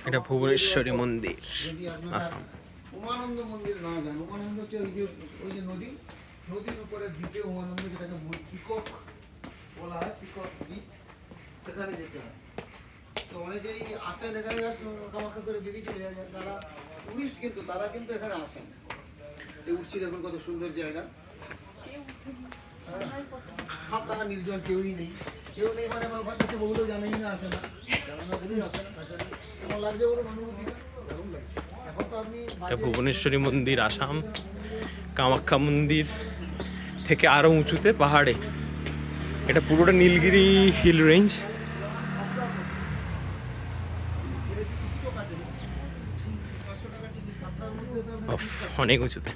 এটা ভুবনেশ্বরী মন্দির, আসাম। উমানন্দ মন্দির না যান, উমানন্দ হচ্ছে ওই যে নদীর উপরে দ্বীপে উমানন্দ, যেটাকে পিকক বলা হয়, পিকক দ্বীপ, সেখানে যেতে হয়। তো অনেকেই আসেন এখানে, জাস্ট কামাখ্যা করে বেরিয়ে চলে যায় যারা টুরিস্ট, কিন্তু তারা কিন্তু এখানে আসেন। এই উঠছি দেখুন কত সুন্দর জায়গা, ফাঁকা নির্জন, কেউই নেই। কেউ নেই মানে আমার কাছে বললেও জানেই না, আসে না, কেমন লাগছে বলুন অনুভূতিটা? এখন তো আপনি এটা ভুবনেশ্বরী মন্দির, আসাম। কামাখ্যা মন্দির থেকে আরো উঁচুতে পাহাড়ে। এটা পুরোটা নীলগিরি হিল রেঞ্জ। অনেক উঁচুতে।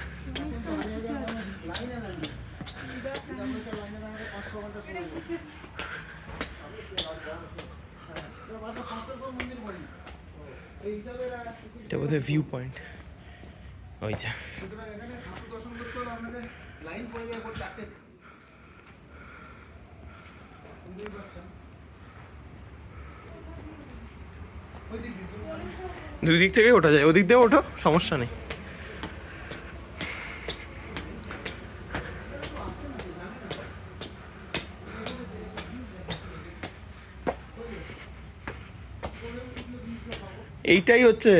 এটা বোধহয় ভিউ পয়েন্ট, ওই যে। দুই দিক থেকে ওঠা যায়, ওদিক দিয়ে ওঠো, সমস্যা নেই। এইটাই হচ্ছে